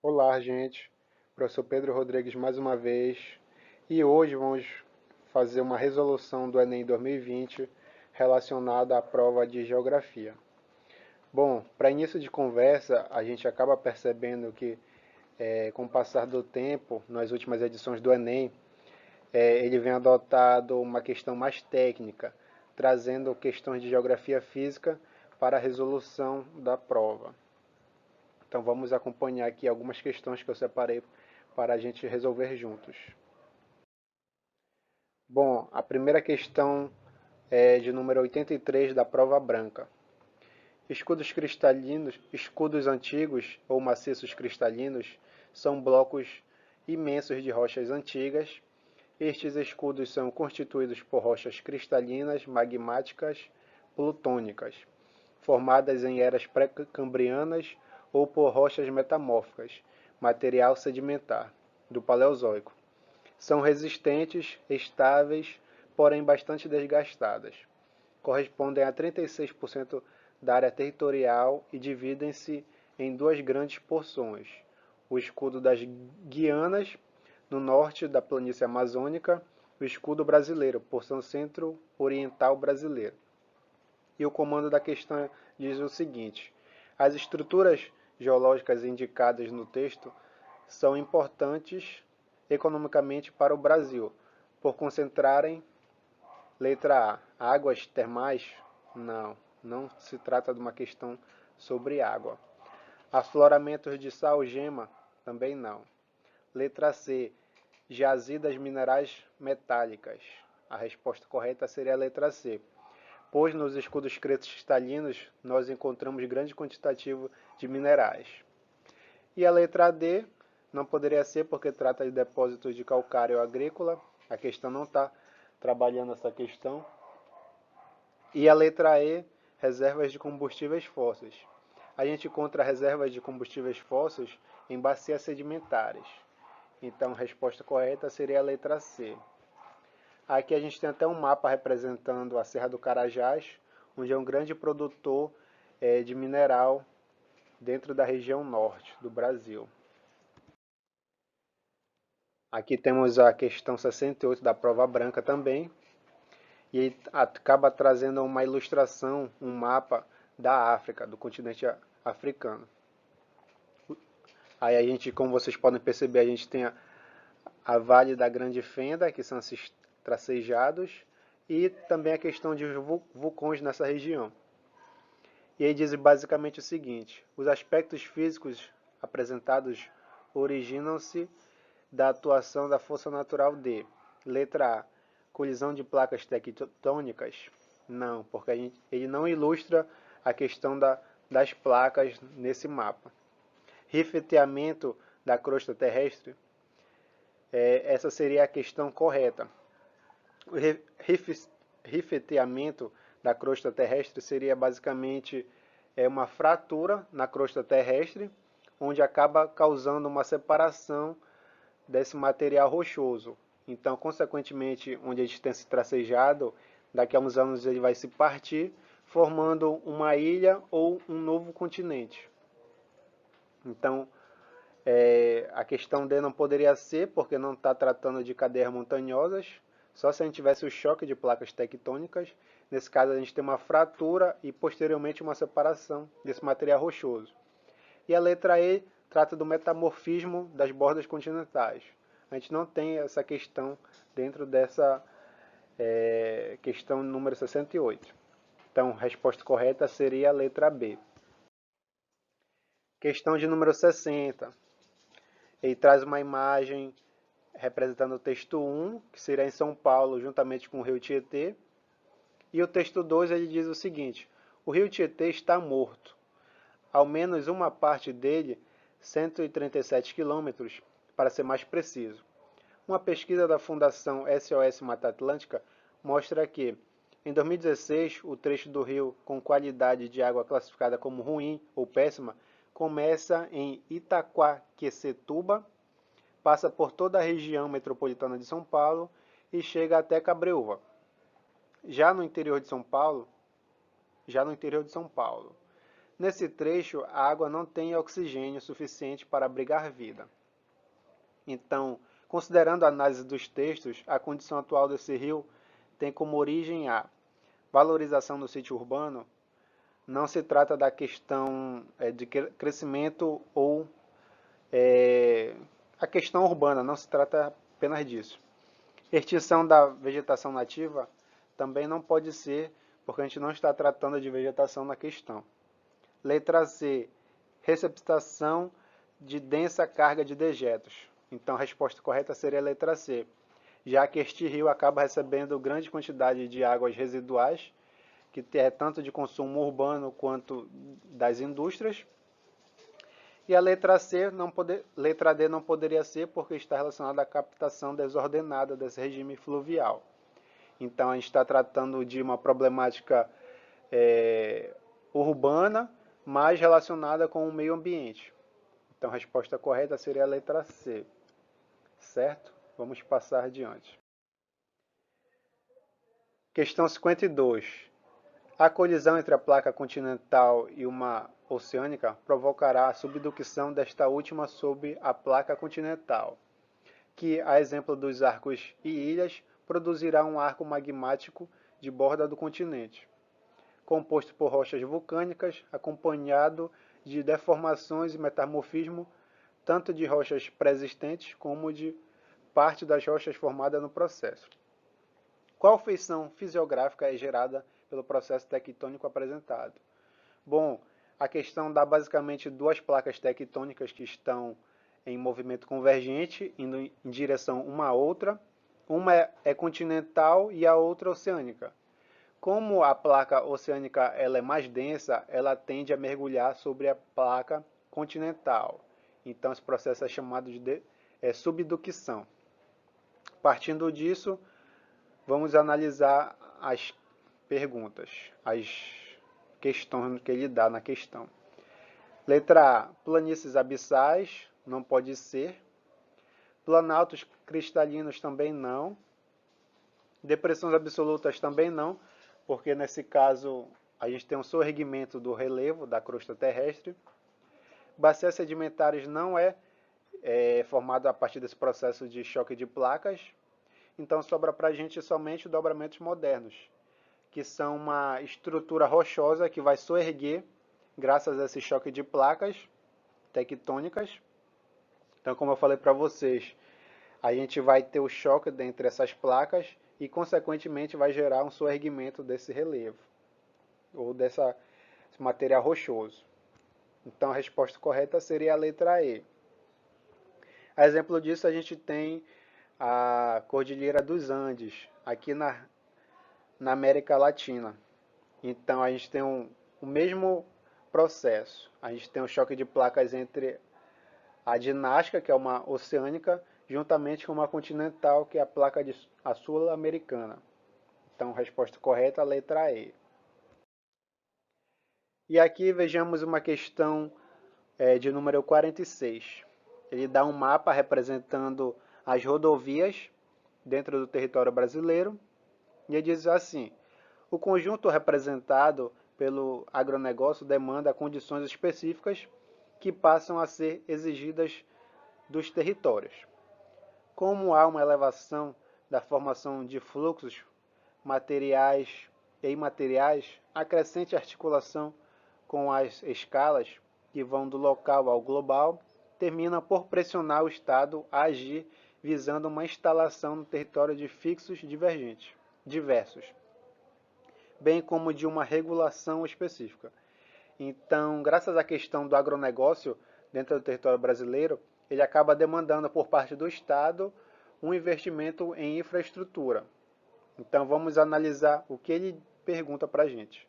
Olá, gente. Professor Pedro Rodrigues mais uma vez. E hoje vamos fazer uma resolução do Enem 2020 relacionada à prova de Geografia. Bom, para início de conversa, a gente acaba percebendo que, com o passar do tempo, nas últimas edições do Enem, ele vem adotado uma questão mais técnica, trazendo questões de geografia física para a resolução da prova. Então vamos acompanhar aqui algumas questões que eu separei para a gente resolver juntos. Bom, a primeira questão é de número 83 da prova branca. Escudos cristalinos, escudos antigos ou maciços cristalinos são blocos imensos de rochas antigas. Estes escudos são constituídos por rochas cristalinas, magmáticas, plutônicas, formadas em eras pré-cambrianas ou por rochas metamórficas, material sedimentar, do Paleozoico. São resistentes, estáveis, porém bastante desgastadas. Correspondem a 36% da área territorial e dividem-se em duas grandes porções: o escudo das Guianas, no norte da planície amazônica, o escudo brasileiro, porção centro-oriental brasileira. E o comando da questão diz o seguinte: as estruturas geológicas indicadas no texto são importantes economicamente para o Brasil, por concentrarem, letra A, águas termais? Não, não se trata de uma questão sobre água. Afloramentos de sal-gema? Também não. Letra C, jazidas minerais metálicas. A resposta correta seria a letra C, pois nos escudos cristalinos nós encontramos grande quantitativo de minerais. E a letra D não poderia ser porque trata de depósitos de calcário agrícola. A questão não está trabalhando essa questão. E a letra E, reservas de combustíveis fósseis. A gente encontra reservas de combustíveis fósseis em bacias sedimentares. Então a resposta correta seria a letra C. Aqui a gente tem até um mapa representando a Serra do Carajás, onde é um grande produtor de mineral dentro da região norte do Brasil. Aqui temos a questão 68 da prova branca também, e acaba trazendo uma ilustração, um mapa da África, do continente africano. Aí a gente, como vocês podem perceber, a gente tem a Vale da Grande Fenda, que são esses tracejados, e também a questão de vulcões nessa região. E aí diz basicamente o seguinte: os aspectos físicos apresentados originam-se da atuação da força natural de, letra A, colisão de placas tectônicas? Não, porque ele não ilustra a questão das placas nesse mapa. Rifeteamento da crosta terrestre? Essa seria a questão correta. O rifeteamento da crosta terrestre seria basicamente uma fratura na crosta terrestre, onde acaba causando uma separação desse material rochoso. Então, consequentemente, onde a gente tem esse tracejado, daqui a uns anos ele vai se partir, formando uma ilha ou um novo continente. Então, a questão D não poderia ser, porque não está tratando de cadeias montanhosas, só se a gente tivesse o choque de placas tectônicas. Nesse caso, a gente tem uma fratura e, posteriormente, uma separação desse material rochoso. E a letra E trata do metamorfismo das bordas continentais. A gente não tem essa questão dentro dessa questão número 68. Então, a resposta correta seria a letra B. Questão de número 60. Ele traz uma imagem representando o texto 1, que seria em São Paulo, juntamente com o rio Tietê. E o texto 2 ele diz o seguinte: o rio Tietê está morto. Ao menos uma parte dele, 137 quilômetros, para ser mais preciso. Uma pesquisa da Fundação SOS Mata Atlântica mostra que, em 2016, o trecho do rio com qualidade de água classificada como ruim ou péssima começa em Itaquaquecetuba, passa por toda a região metropolitana de São Paulo e chega até Cabreúva. Já no interior de São Paulo, Nesse trecho, a água não tem oxigênio suficiente para abrigar vida. Então, considerando a análise dos textos, a condição atual desse rio tem como origem a valorização do sítio urbano. Não se trata da questão de crescimento ou a questão urbana, não se trata apenas disso. Extinção da vegetação nativa também não pode ser, porque a gente não está tratando de vegetação na questão. Letra C, receptação de densa carga de dejetos. Então a resposta correta seria a letra C, já que este rio acaba recebendo grande quantidade de águas residuais, que é tanto de consumo urbano quanto das indústrias. E a letra D não poderia ser porque está relacionada à captação desordenada desse regime fluvial. Então a gente está tratando de uma problemática urbana, mas relacionada com o meio ambiente. Então a resposta correta seria a letra C. Certo? Vamos passar adiante. Questão 52. A colisão entre a placa continental e uma oceânica provocará a subducção desta última sob a placa continental, que, a exemplo dos arcos e ilhas, produzirá um arco magmático de borda do continente, composto por rochas vulcânicas, acompanhado de deformações e metamorfismo, tanto de rochas pré-existentes como de parte das rochas formadas no processo. Qual feição fisiográfica é gerada pelo processo tectônico apresentado? Bom, a questão dá basicamente duas placas tectônicas que estão em movimento convergente, indo em direção uma à outra. Uma é continental e a outra oceânica. Como a placa oceânica ela é mais densa, ela tende a mergulhar sobre a placa continental. Então, esse processo é chamado de subducção. Partindo disso, vamos analisar as perguntas, as questões que ele dá na questão. Letra A, planícies abissais, não pode ser. Planaltos cristalinos também não. Depressões absolutas também não, porque nesse caso a gente tem um soerguimento do relevo da crosta terrestre. Bacias sedimentares não é formado a partir desse processo de choque de placas. Então sobra para a gente somente dobramentos modernos, que são uma estrutura rochosa que vai soerguer graças a esse choque de placas tectônicas. Então, como eu falei para vocês, a gente vai ter o choque entre essas placas e, consequentemente, vai gerar um soerguimento desse relevo, ou desse material rochoso. Então, a resposta correta seria a letra E. A exemplo disso, a gente tem a Cordilheira dos Andes, aqui na América Latina. Então, a gente tem o mesmo processo. A gente tem um choque de placas entre a dinástica, que é uma oceânica, juntamente com uma continental, que é a placa a sul-americana. Então, resposta correta, a letra E. E aqui vejamos uma questão de número 46. Ele dá um mapa representando as rodovias dentro do território brasileiro. E ele diz assim: o conjunto representado pelo agronegócio demanda condições específicas que passam a ser exigidas dos territórios. Como há uma elevação da formação de fluxos materiais e imateriais, a crescente articulação com as escalas que vão do local ao global termina por pressionar o Estado a agir visando uma instalação no território de fixos diversos, bem como de uma regulação específica. Então, graças à questão do agronegócio dentro do território brasileiro, ele acaba demandando por parte do Estado um investimento em infraestrutura. Então, vamos analisar o que ele pergunta para a gente.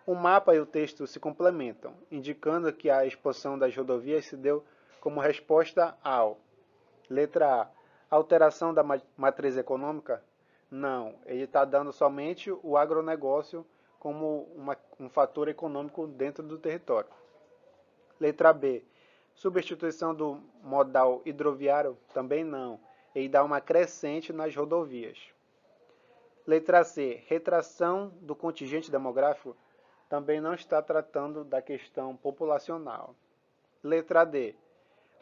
O mapa e o texto se complementam, indicando que a expansão das rodovias se deu como resposta ao: letra A, alteração da matriz econômica? Não, ele está dando somente o agronegócio como um fator econômico dentro do território. Letra B, substituição do modal hidroviário? Também não, ele dá uma crescente nas rodovias. Letra C, retração do contingente demográfico? também não está tratando da questão populacional. Letra D,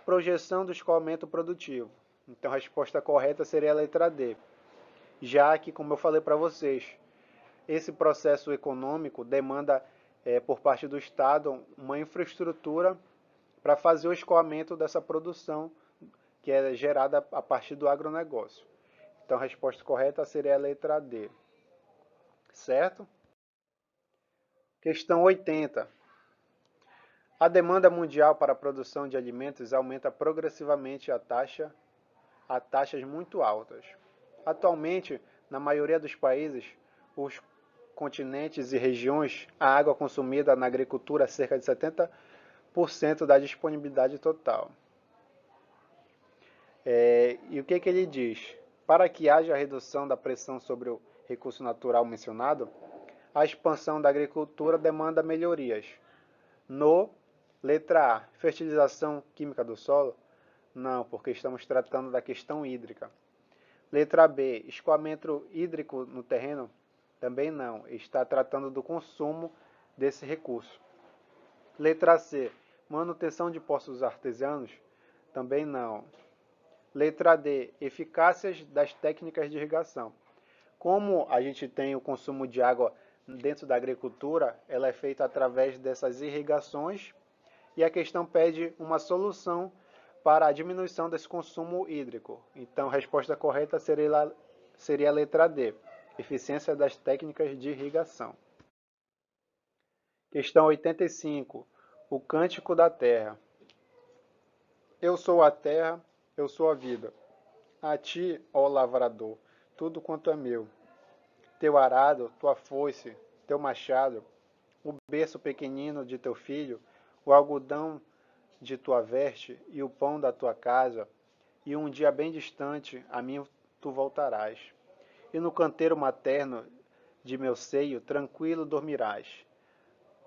projeção do escoamento produtivo. Então a resposta correta seria a letra D, já que, como eu falei para vocês, esse processo econômico demanda, por parte do Estado, uma infraestrutura para fazer o escoamento dessa produção que é gerada a partir do agronegócio. Então a resposta correta seria a letra D. Certo? Questão 80. A demanda mundial para a produção de alimentos aumenta progressivamente a taxas muito altas. Atualmente, na maioria dos países, os continentes e regiões, a água consumida na agricultura é cerca de 70% da disponibilidade total. E o que ele diz? Para que haja redução da pressão sobre o recurso natural mencionado, a expansão da agricultura demanda melhorias. Letra A, fertilização química do solo? Não, porque estamos tratando da questão hídrica. Letra B, escoamento hídrico no terreno? Também não, está tratando do consumo desse recurso. Letra C, manutenção de poços artesianos? Também não. Letra D, eficácias das técnicas de irrigação. Como a gente tem o consumo de água dentro da agricultura, ela é feita através dessas irrigações e a questão pede uma solução para a diminuição desse consumo hídrico. Então, a resposta correta seria a letra D, eficiência das técnicas de irrigação. Questão 85, o cântico da terra. Eu sou a terra, eu sou a vida. A ti, ó lavrador, tudo quanto é meu. Teu arado, tua foice, teu machado, o berço pequenino de teu filho, o algodão de tua veste e o pão da tua casa, e um dia bem distante a mim tu voltarás. E no canteiro materno de meu seio tranquilo dormirás.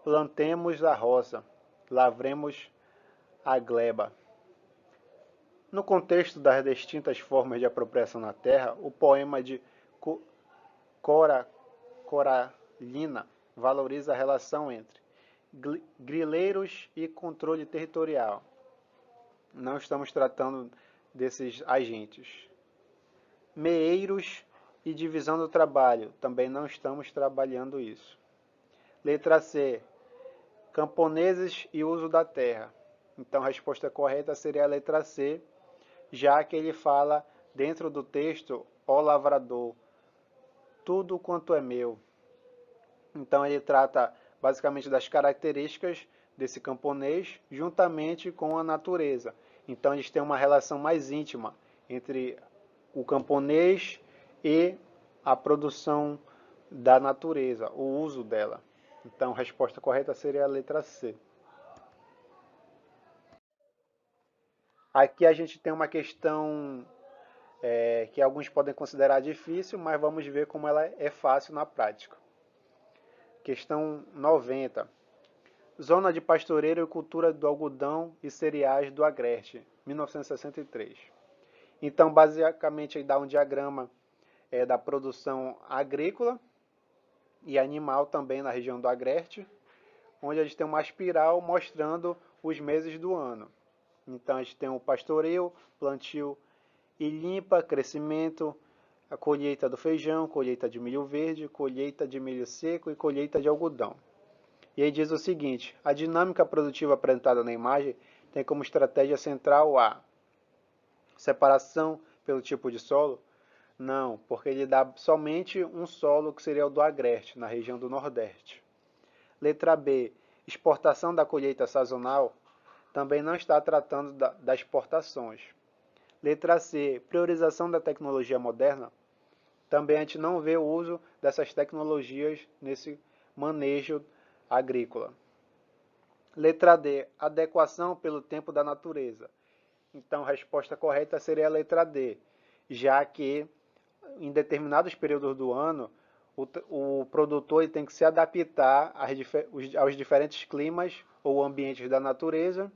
Plantemos a roça, lavremos a gleba. No contexto das distintas formas de apropriação na terra, o poema de Coralina valoriza a relação entre grileiros e controle territorial. Não estamos tratando desses agentes. Meeiros e divisão do trabalho. Também não estamos trabalhando isso. Letra C. Camponeses e uso da terra. Então a resposta correta seria a letra C, já que ele fala dentro do texto, ó lavrador, tudo quanto é meu. Então ele trata basicamente das características desse camponês juntamente com a natureza. Então eles têm uma relação mais íntima entre o camponês e a produção da natureza, o uso dela. Então a resposta correta seria a letra C. Aqui a gente tem uma questão que alguns podem considerar difícil, mas vamos ver como ela é fácil na prática. Questão 90. Zona de pastoreio e cultura do algodão e cereais do Agreste, 1963. Então, basicamente, aí dá um diagrama da produção agrícola e animal também na região do Agreste, onde a gente tem uma espiral mostrando os meses do ano. Então, a gente tem o pastoreio, plantio e limpa, crescimento, a colheita do feijão, colheita de milho verde, colheita de milho seco e colheita de algodão. E aí diz o seguinte, a dinâmica produtiva apresentada na imagem tem como estratégia central a separação pelo tipo de solo? Não, porque ele dá somente um solo que seria o do Agreste, na região do Nordeste. Letra B, exportação da colheita sazonal, também não está tratando das exportações. Letra C, priorização da tecnologia moderna, também a gente não vê o uso dessas tecnologias nesse manejo agrícola. Letra D, adequação pelo tempo da natureza. Então, a resposta correta seria a letra D, já que em determinados períodos do ano, o produtor tem que se adaptar aos diferentes climas ou ambientes da natureza.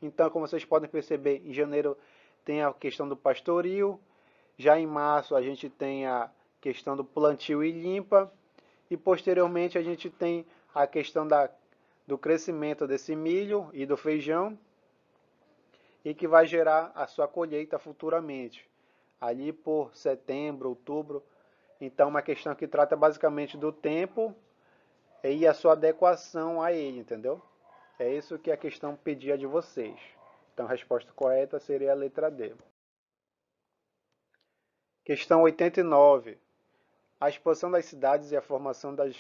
Então, como vocês podem perceber, em janeiro tem a questão do pastorio, já em março a gente tem a questão do plantio e limpa, e posteriormente a gente tem a questão do crescimento desse milho e do feijão e que vai gerar a sua colheita futuramente, ali por setembro, outubro. Então, uma questão que trata basicamente do tempo e a sua adequação a ele, entendeu? É isso que a questão pedia de vocês. Então, a resposta correta seria a letra D. Questão 89. A expansão das cidades e a formação das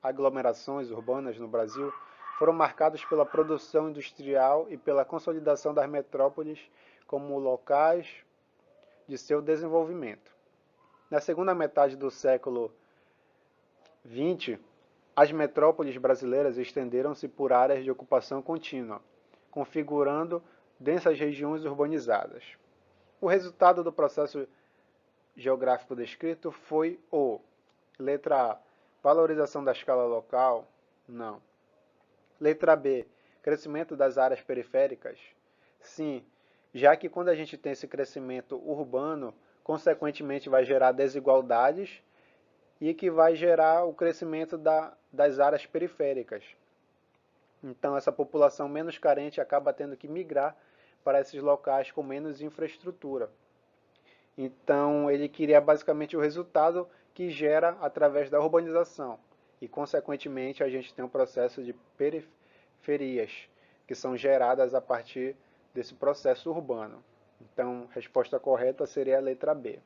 aglomerações urbanas no Brasil foram marcados pela produção industrial e pela consolidação das metrópoles como locais de seu desenvolvimento. Na segunda metade do século XX, as metrópoles brasileiras estenderam-se por áreas de ocupação contínua, configurando densas regiões urbanizadas. O resultado do processo geográfico descrito foi o letra A, valorização da escala local? Não. Letra B, crescimento das áreas periféricas? Sim, já que quando a gente tem esse crescimento urbano, consequentemente vai gerar desigualdades e que vai gerar o crescimento das áreas periféricas. Então, essa população menos carente acaba tendo que migrar para esses locais com menos infraestrutura. Então, ele queria basicamente o resultado que gera através da urbanização. E, consequentemente, a gente tem um processo de periferias, que são geradas a partir desse processo urbano. Então, a resposta correta seria a letra B.